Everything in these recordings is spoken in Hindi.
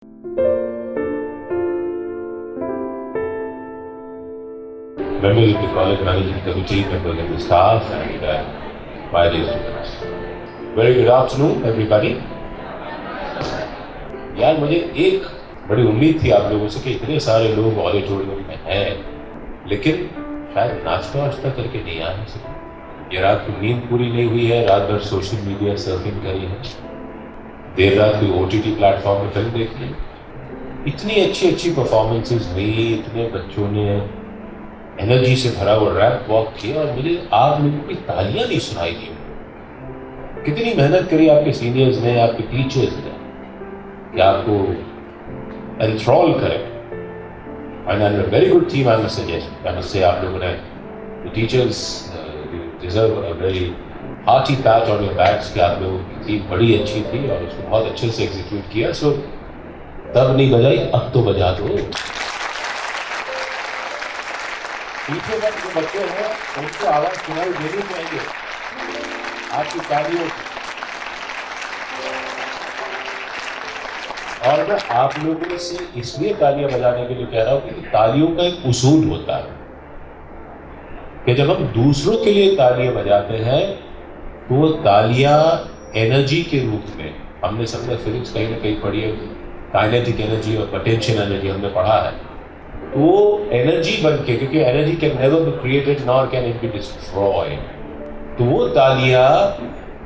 Members of the college management committee, members of the staff, and my dear students. Very good afternoon, everybody. यार मुझे एक बड़ी उम्मीद थी आप लोगों से कि इतने सारे लोग ऑडिटोरियम में हैं, लेकिन शायद नाश्ता वाश्ता करके नहीं आ सके। ये रात की नींद पूरी नहीं हुई है, रात भर सोशल मीडिया सर्फिंग करी है, देर रात कोई OTT प्लेटफॉर्म में फिल्म देखी है। इतनी अच्छी परफॉर्मेंसेज हुई, इतने बच्चों ने एनर्जी से भरा हुआ रैप वॉक किया और मुझे आप लोगों की तालियां नहीं सुनाई दी। कितनी मेहनत करी आपके सीनियर्स ने, आपके टीचर्स ने कि आपको एंथ्रॉल करें। And very good team I must suggest, I must say आप लोगों ने teachers deserve a very hearty pat on your backs कि आप लोगों की टीम बड़ी अच्छी थी और उसको बहुत अच्छे से एग्जीक्यूट किया। सो तब नहीं बजाई, अब तो बजा दो। पीछे में जो बच्चे हैं उनको आवाज सुनाई देनी चाहिए आपकी तालियों की। और मैं आप लोगों से इसलिए तालियां बजाने के लिए कह रहा हूं कि तालियों का एक उसूल होता है कि जब हम दूसरों के लिए तालियां बजाते हैं तो वो तालियां एनर्जी के रूप में, हमने सबने फिजिक्स कहीं ना कहीं पढ़ी है, काइनेटिक एनर्जी और पोटेंशियल एनर्जी हमने पढ़ा है, तो एनर्जी बन के, क्योंकि energy can never be created nor can it be destroyed, तो वो तालियां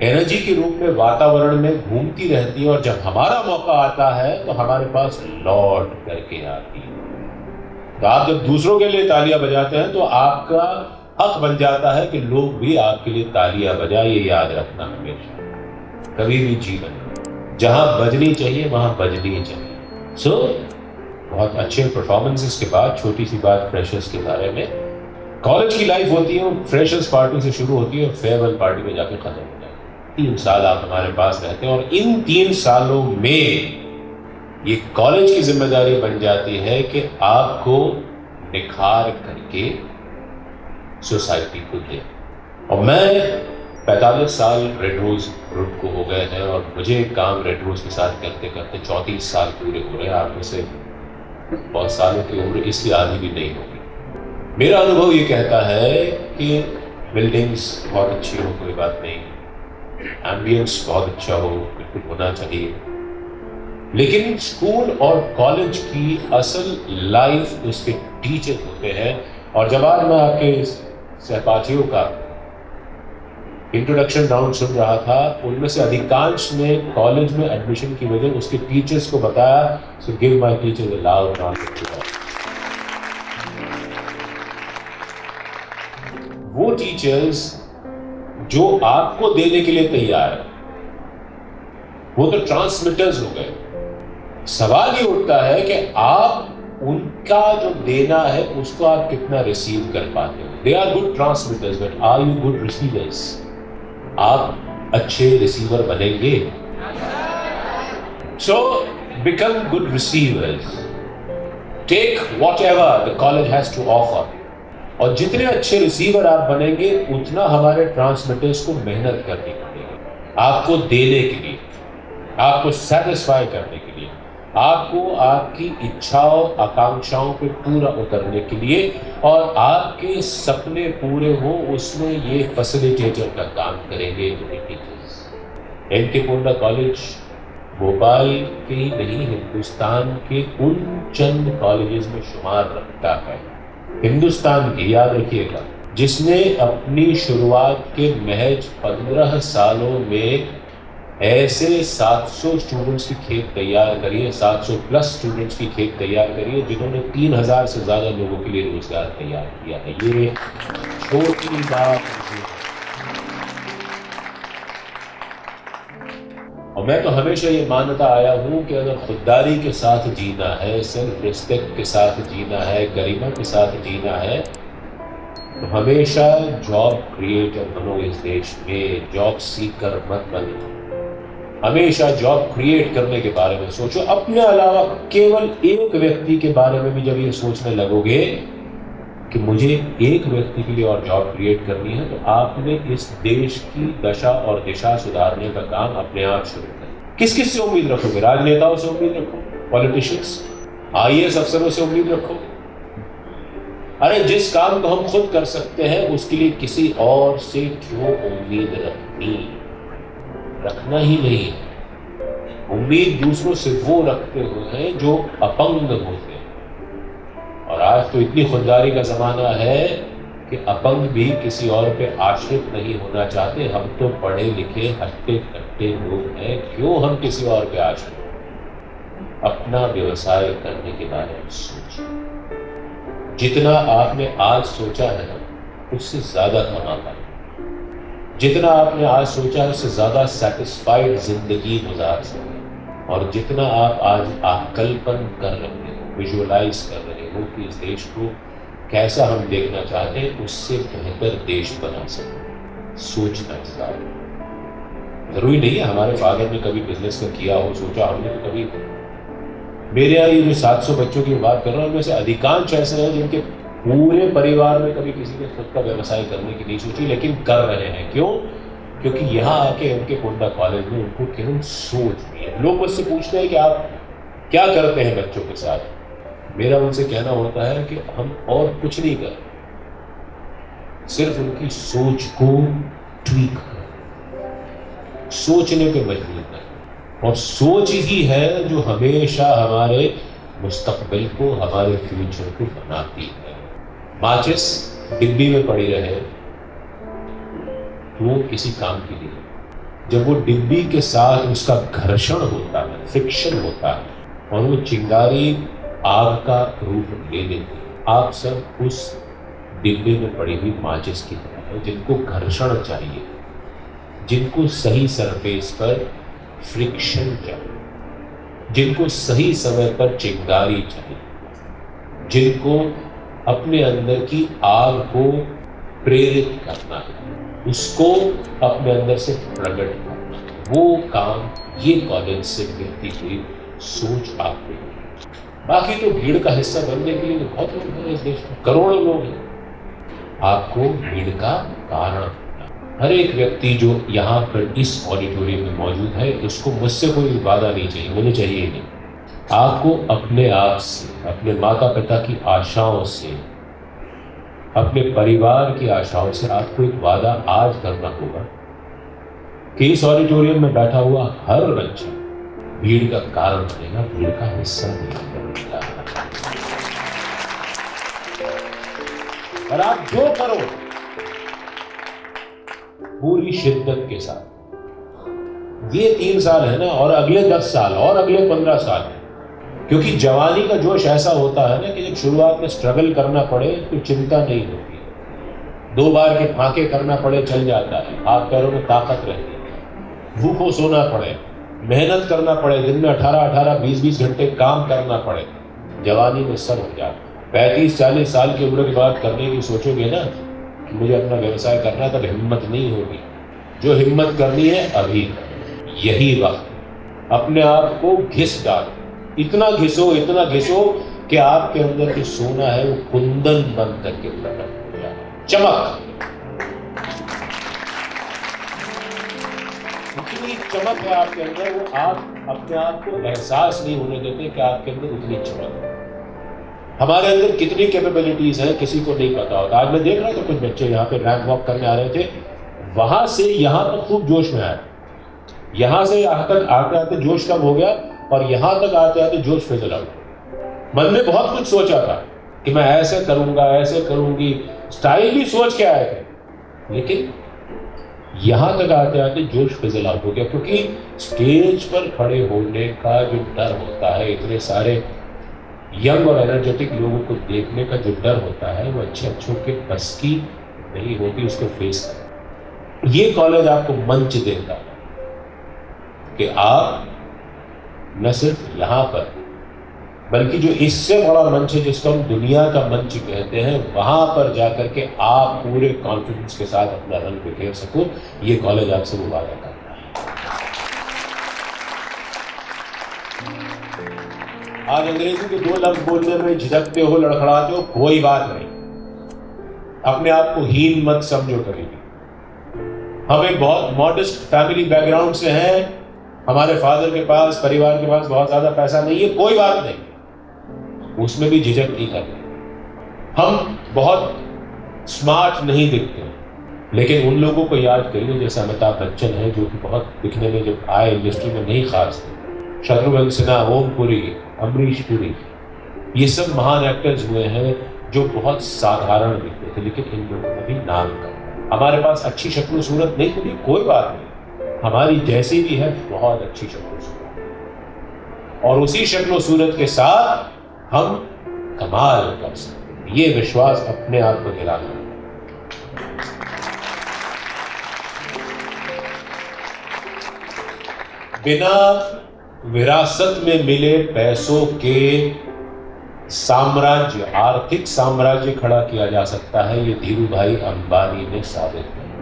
एनर्जी के रूप में वातावरण में घूमती रहती है और जब हमारा मौका आता है तो हमारे पास लौट करके आती है। तो आप जब दूसरों के लिए तालियां बजाते हैं तो आपका हक बन जाता है कि लोग भी आपके लिए तालियां बजाए। ये याद रखना हमेशा, कभी भी जीवन में जहां बजनी चाहिए वहां बजनी चाहिए। सो बहुत अच्छे परफॉर्मेंसेस के बाद छोटी सी बात फ्रेशर्स के बारे में। कॉलेज की लाइफ होती है, फ्रेशर्स पार्टी से शुरू होती है और फेयरवेल पार्टी में जाकर खत्म हो जाती है। 3 साल आप हमारे पास रहते हैं और इन 3 सालों में ये कॉलेज की जिम्मेदारी बन जाती है कि आपको निखार करके सोसाइटी को दे। और मैं 45 साल रेड रोज ग्रुप को हो गए हैं और मुझे काम रेड रोज के साथ करते करते 34 साल पूरे हो रहे हैं। आप में से बहुत सालों की उम्र इसलिए आधी भी नहीं होगी। मेरा अनुभव ये कहता है कि बिल्डिंग्स बहुत अच्छी हो, कोई बात नहीं, एम्बियंस बहुत अच्छा हो, बिल्कुल होना चाहिए, लेकिन स्कूल और कॉलेज की असल लाइफ उसके टीचर होते हैं। और जब आज मैं आपके सहपाठियों का इंट्रोडक्शन राउंड सुन रहा था, उनमें से अधिकांश ने कॉलेज में एडमिशन की वजह उसके टीचर्स को बताया। So give my teachers a loud round of applause. वो टीचर्स जो आपको देने के लिए तैयार है वो तो ट्रांसमिटर्स हो गए। सवाल ये उठता है कि आप उनका जो देना है उसको आप कितना रिसीव कर पाते हो। They are good transmitters but are you good receivers? आप अच्छे रिसीवर बनेंगे? So become good receivers, take whatever the college has to offer. और जितने अच्छे रिसीवर आप बनेंगे उतना हमारे ट्रांसमिटर्स को मेहनत करनी पड़ेगी आपको देने के लिए, आपको सेटिस्फाई करने के लिए, आपको आपकी इच्छाओं आकांक्षाओं पे पूरा उतरने के लिए, और आपके सपने पूरे हो उसमें ये फैसिलिटेटर का काम करेंगे teachers. NK Ponda college Bhopal के ही नहीं, हिंदुस्तान के उन चंद कॉलेजेस में शुमार रखता है, हिंदुस्तान की, याद रखिएगा, जिसने अपनी शुरुआत के महज 15 सालों में ऐसे 700 स्टूडेंट्स की खेप तैयार करी है, 700 प्लस स्टूडेंट्स की खेप तैयार करी है, जिन्होंने 3000 से ज्यादा लोगों के लिए रोजगार तैयार किया है। ये छोटी बात नहीं। और मैं तो हमेशा ये मानता आया हूं कि अगर खुददारी के साथ जीना है, सेल्फ रिस्पेक्ट के साथ जीना है, गरिमा के साथ जीना है, तो हमेशा जॉब क्रिएटर बनो। इस देश में जॉब सीकर मत बनो, हमेशा जॉब क्रिएट करने के बारे में सोचो। अपने अलावा केवल एक व्यक्ति के बारे में भी जब ये सोचने लगोगे कि मुझे एक व्यक्ति के लिए और जॉब क्रिएट करनी है, तो आपने इस देश की दशा और दिशा सुधारने का काम अपने आप शुरू कर। किस किस से उम्मीद रखोगे? राजनेताओं से उम्मीद रखो, पॉलिटिशियंस, IAS अफसरों से उम्मीद रखोगे? अरे जिस काम को हम खुद कर सकते हैं उसके लिए किसी और से क्यों उम्मीद रखना ही नहीं। उम्मीद दूसरों से वो रखते हुए हैं जो अपंग होते हैं। और आज तो इतनी खुददारी का जमाना है कि अपंग भी किसी और पे आश्रित नहीं होना चाहते। हम तो पढ़े लिखे हट्टे कट्टे लोग हैं, क्यों हम किसी और पे आश्रित? अपना व्यवसाय करने के बारे में सोचिए। जितना आपने आज सोचा है ना, उससे ज्यादा कमा पाए। जितना आपने आज सोचा है उससे ज्यादा सेटिस्फाइड जिंदगी गुजार सकते। और जितना आप आज आकल्पन कर रहे हो, विजुअलाइज कर रहे हो कि इस देश को कैसा हम देखना चाहते हैं, उससे बेहतर देश बना सकते। सोचना चाहिए। जरूरी नहीं है हमारे फादर ने कभी बिजनेस का किया हो, सोचा हमने तो कभी। मेरे यहाँ ये जो 700 बच्चों की बात कर रहा हूँ, उनमें से अधिकांश ऐसे हैं जिनके पूरे परिवार में कभी किसी ने खुद का व्यवसाय करने की नहीं सोची, लेकिन कर रहे हैं। क्यों? क्योंकि यहाँ आके उनके गोंडा कॉलेज में उनको केवल सोच दी है। लोग मुझसे पूछते हैं कि आप क्या करते हैं बच्चों के साथ। मेरा उनसे कहना होता है कि हम और कुछ नहीं कर, सिर्फ उनकी सोच को ट्वीक कर, सोचने पे मजबूर कर। और सोच ही है जो हमेशा हमारे मुस्तकबिल को, हमारे फ्यूचर को बनाती है। माचिस डिब्बी में पड़ी रहे तो वो किसी काम की नहीं। जब वो डिब्बी के साथ उसका घर्षण होता है, फ्रिक्शन होता है, और वो चिंगारी आग का रूप ले लेती है। आप सब उस डिब्बे में पड़ी हुई माचिस की तरह है, जिनको घर्षण चाहिए, जिनको सही सरफेस पर फ्रिक्शन चाहिए, जिनको सही समय पर चिंगारी चाहिए, जिनको अपने अंदर की आग को प्रेरित करना है, उसको अपने अंदर से प्रकट करना है। वो काम ये कॉलेज से मिलती हुई सोच आप में। बाकी तो भीड़ का हिस्सा बनने के लिए तो बहुत लोग हैं इस देश में, करोड़ों लोग हैं। आपको भीड़ का कारण, हर एक व्यक्ति जो यहाँ पर इस ऑडिटोरियम में मौजूद है, उसको मुझसे कोई वादा नहीं चाहिए, मुझे चाहिए नहीं। आपको अपने आप से, अपने माता पिता की आशाओं से, अपने परिवार की आशाओं से आपको एक वादा आज करना होगा कि इस ऑडिटोरियम में बैठा हुआ हर बच्चा भीड़ का कारण बनेगा, भीड़ का हिस्सा नहीं बनेगा। और आप जो करो पूरी शिद्दत के साथ। ये 3 साल है ना, और अगले 10 साल और अगले 15 साल है। क्योंकि जवानी का जोश ऐसा होता है ना कि जब शुरुआत में स्ट्रगल करना पड़े तो चिंता नहीं होती। 2 बार के फांके करना पड़े चल जाता है, हाथ पैरों में ताकत रहती है। भूखों सोना पड़े, मेहनत करना पड़े, दिन में 18-18, 20-20 घंटे काम करना पड़े, जवानी में सब हो जाता। 35-40 साल की उम्र के बाद करने की सोचोगे ना कि मुझे अपना व्यवसाय करना, तब हिम्मत नहीं होगी। जो हिम्मत करनी है अभी, यही वक्त। अपने आप को घिस डालो, इतना घिसो कि आपके अंदर जो सोना है वो कुंदन बन करके प्रकट हो जाए, चमक। इतनी चमक है आपके अंदर, वो आप अपने आप को एहसास नहीं होने देते कि आपके अंदर उतनी चमक है। हमारे अंदर कितनी कैपेबिलिटीज है किसी को नहीं पता होता। आज मैं देख रहा था कुछ बच्चे यहाँ पे रैंप वॉक करने आ रहे थे, वहां से यहाँ तक खूब जोश में आए, यहां से यहाँ तक आते आते जोश कम हो गया, और यहां तक आते आते जोश फिजल आउट। मन में बहुत कुछ सोचा था कि मैं ऐसे करूंगा, ऐसे करूंगी, स्टाइल भी सोच के आए थे, लेकिन यहां तक आते आते जोश फिजल आउट हो गया। क्योंकि स्टेज पर खड़े होने का जो डर होता है, इतने सारे यंग और एनर्जेटिक लोगों को देखने का जो डर होता है, वो अच्छों के बस की नहीं होती उसको फेस करना। ये कॉलेज आपको मंच देता है कि आप न सिर्फ यहाँ पर, बल्कि जो इससे बड़ा मंच है जिसको हम दुनिया का मंच कहते हैं, वहां पर जाकर के आप पूरे कॉन्फिडेंस के साथ अपना रंग बिखेर सको। ये कॉलेज आपसे वो वादा करता है। आज अंग्रेजी के 2 लफ्ज बोलने में झिझकते हो, लड़खड़ाते हो, कोई बात नहीं, अपने आप को हीन मत समझो कभी भी। हम एक बहुत मॉडेस्ट फैमिली बैकग्राउंड से हैं, हमारे फादर के पास, परिवार के पास बहुत ज्यादा पैसा नहीं है, कोई बात नहीं, उसमें भी झिझक नहीं करनी। हम बहुत स्मार्ट नहीं दिखते, लेकिन उन लोगों को याद करिए जैसे अमिताभ बच्चन है, जो कि बहुत दिखने में जब आए इंडस्ट्री में नहीं खास थे, शत्रुघ्न सिन्हा, ओम पुरी, अमरीश पुरी, ये सब महान एक्टर्स हुए हैं जो बहुत साधारण दिखते थे, लेकिन इन लोगों ने भी नाम कर। हमारे पास अच्छी शक्ल सूरत नहीं थी, कोई बात नहीं, हमारी जैसी भी है बहुत अच्छी शक्ल सूरत, और उसी शक्ल सूरत के साथ हम कमाल कर सकते, ये विश्वास अपने आप को दिलाना। बिना विरासत में मिले पैसों के साम्राज्य, आर्थिक साम्राज्य खड़ा किया जा सकता है, ये धीरू भाई अंबानी ने साबित किया।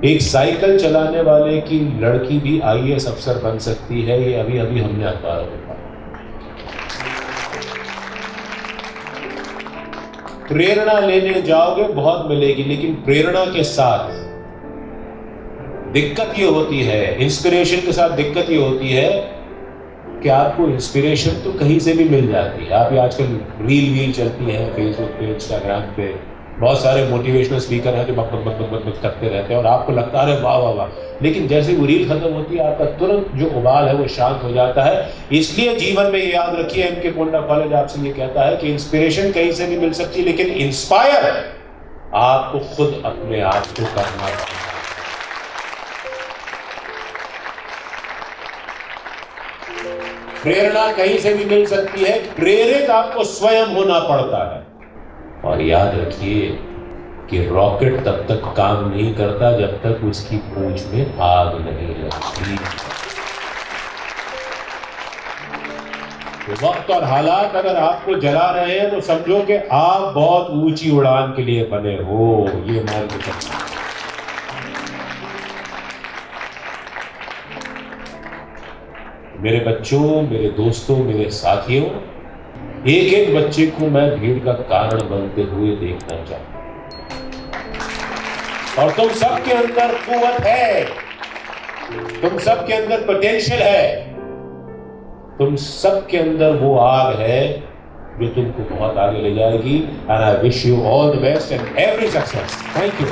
एक साइकिल चलाने वाले की लड़की भी आईएएस अफसर बन सकती है, ये अभी अभी हमने अखबारों में पढ़ा। प्रेरणा लेने जाओगे बहुत मिलेगी, लेकिन प्रेरणा के साथ दिक्कत ये होती है, इंस्पिरेशन के साथ दिक्कत ये होती है कि आपको इंस्पिरेशन तो कहीं से भी मिल जाती है। आप आजकल रील चलती है फेसबुक पे, इंस्टाग्राम पे, बहुत सारे मोटिवेशनल स्पीकर हैं जो बक बक बक बक बक करते रहते हैं और आपको लगता है वाह वाह वाह, लेकिन जैसे वो रील खत्म होती है आपका तुरंत जो उबाल है वो शांत हो जाता है। इसलिए जीवन में ये याद रखिए, एमके कोंडा कॉलेज आपसे ये कहता है कि इंस्पिरेशन कहीं से भी मिल सकती है, लेकिन इंस्पायर आपको खुद अपने आप को करना पड़ेगा। प्रेरणा कहीं से भी मिल सकती है, प्रेरित आपको स्वयं होना पड़ता है। और याद रखिए कि रॉकेट तब तक काम नहीं करता जब तक उसकी पूंछ में आग नहीं लगती। तो वक्त और हालात अगर आपको जला रहे हैं तो समझो कि आप बहुत ऊंची उड़ान के लिए बने हो, ये मान के चलना। मेरे बच्चों, मेरे दोस्तों, मेरे साथियों, एक एक बच्चे को मैं भीड़ का कारण बनते हुए देखना चाहता हूं। और तुम सबके अंदर कुव्वत है, तुम सबके अंदर पोटेंशियल है, तुम सबके अंदर वो आग है जो तुमको बहुत आगे ले जाएगी। And I wish you all the best and every success. Thank you.